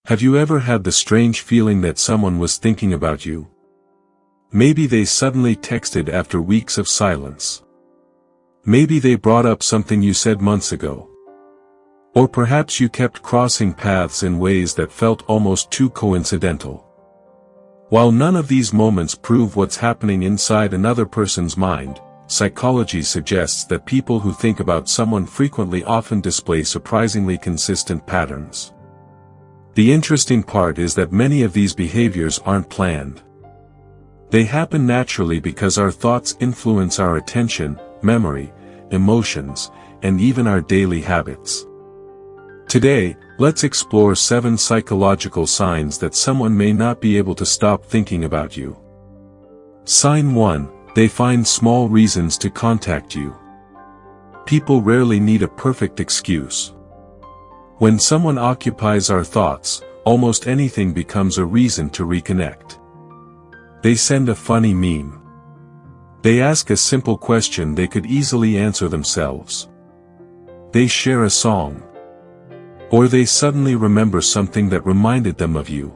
Have you ever had the strange feeling that someone was thinking about you? Maybe they suddenly texted after weeks of silence. Maybe they brought up something you said months ago. Or perhaps you kept crossing paths in ways that felt almost too coincidental. While none of these moments prove what's happening inside another person's mind, psychology suggests that people who think about someone frequently often display surprisingly consistent patterns. The interesting part is that many of these behaviors aren't planned. They happen naturally because our thoughts influence our attention, memory, emotions, and even our daily habits. Today, let's explore 7 psychological signs that someone may not be able to stop thinking about you. Sign 1, they find small reasons to contact you. People rarely need a perfect excuse. When someone occupies our thoughts, almost anything becomes a reason to reconnect. They send a funny meme. They ask a simple question they could easily answer themselves. They share a song. Or they suddenly remember something that reminded them of you.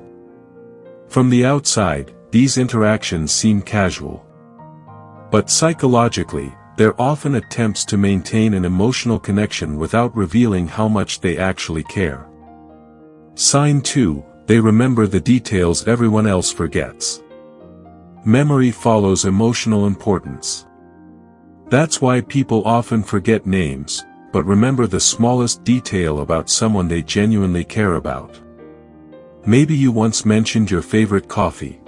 From the outside, these interactions seem casual. But psychologically, they're often attempts to maintain an emotional connection without revealing how much they actually care. Sign 2, they remember the details everyone else forgets. Memory follows emotional importance. That's why people often forget names, but remember the smallest detail about someone they genuinely care about. Maybe you once mentioned your favorite coffee.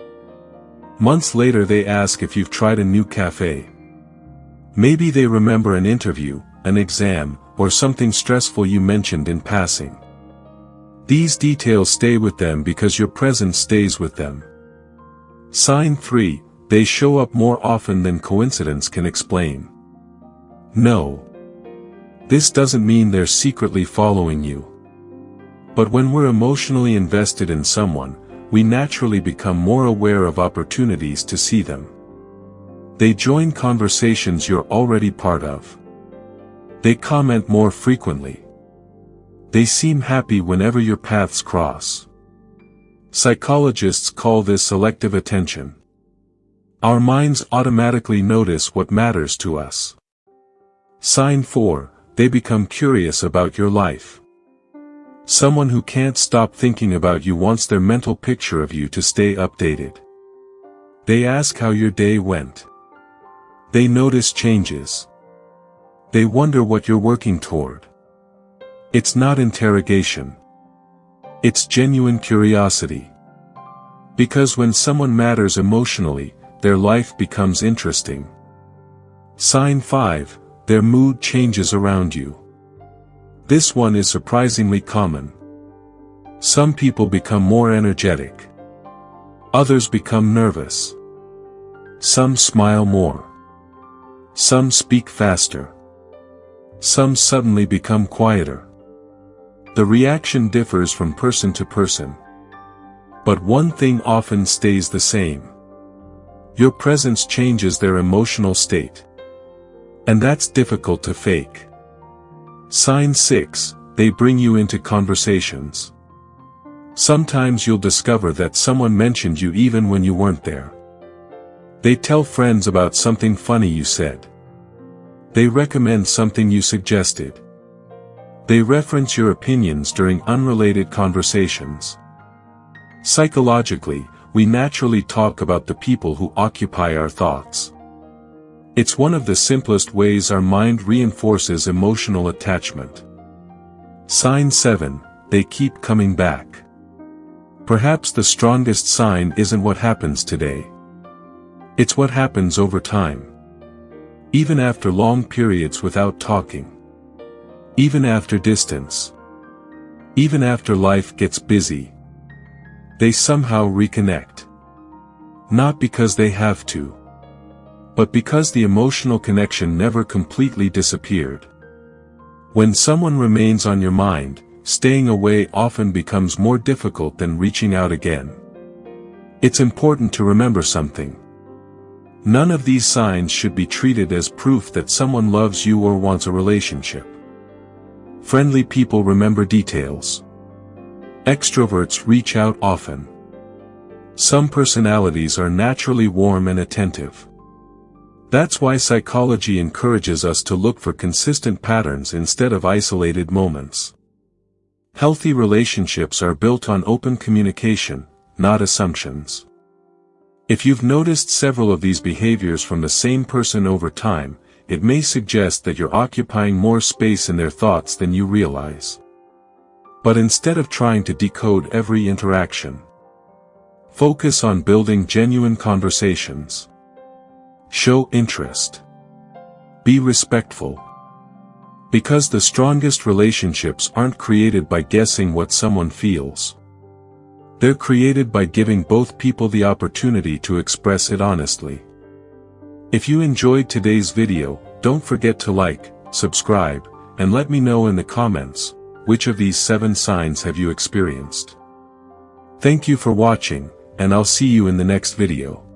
Months later they ask if you've tried a new cafe. Maybe they remember an interview, an exam, or something stressful you mentioned in passing. These details stay with them because your presence stays with them. Sign 3, they show up more often than coincidence can explain. No. This doesn't mean they're secretly following you. But when we're emotionally invested in someone, we naturally become more aware of opportunities to see them. They join conversations you're already part of. They comment more frequently. They seem happy whenever your paths cross. Psychologists call this selective attention. Our minds automatically notice what matters to us. Sign 4, they become curious about your life. Someone who can't stop thinking about you wants their mental picture of you to stay updated. They ask how your day went. They notice changes. They wonder what you're working toward. It's not interrogation. It's genuine curiosity. Because when someone matters emotionally, their life becomes interesting. Sign 5, their mood changes around you. This one is surprisingly common. Some people become more energetic. Others become nervous. Some smile more. Some speak faster. Some suddenly become quieter. The reaction differs from person to person. But one thing often stays the same. Your presence changes their emotional state. And that's difficult to fake. Sign 6, they bring you into conversations. Sometimes you'll discover that someone mentioned you even when you weren't there. They tell friends about something funny you said. They recommend something you suggested. They reference your opinions during unrelated conversations. Psychologically, we naturally talk about the people who occupy our thoughts. It's one of the simplest ways our mind reinforces emotional attachment. Sign 7, they keep coming back. Perhaps the strongest sign isn't what happens today. It's what happens over time. Even after long periods without talking. Even after distance. Even after life gets busy. They somehow reconnect. Not because they have to. But because the emotional connection never completely disappeared. When someone remains on your mind, staying away often becomes more difficult than reaching out again. It's important to remember something. None of these signs should be treated as proof that someone loves you or wants a relationship. Friendly people remember details. Extroverts reach out often. Some personalities are naturally warm and attentive. That's why psychology encourages us to look for consistent patterns instead of isolated moments. Healthy relationships are built on open communication, not assumptions. If you've noticed several of these behaviors from the same person over time, it may suggest that you're occupying more space in their thoughts than you realize. But instead of trying to decode every interaction, focus on building genuine conversations. Show interest. Be respectful. Because the strongest relationships aren't created by guessing what someone feels. They're created by giving both people the opportunity to express it honestly. If you enjoyed today's video, don't forget to like, subscribe, and let me know in the comments, which of these 7 signs have you experienced. Thank you for watching, and I'll see you in the next video.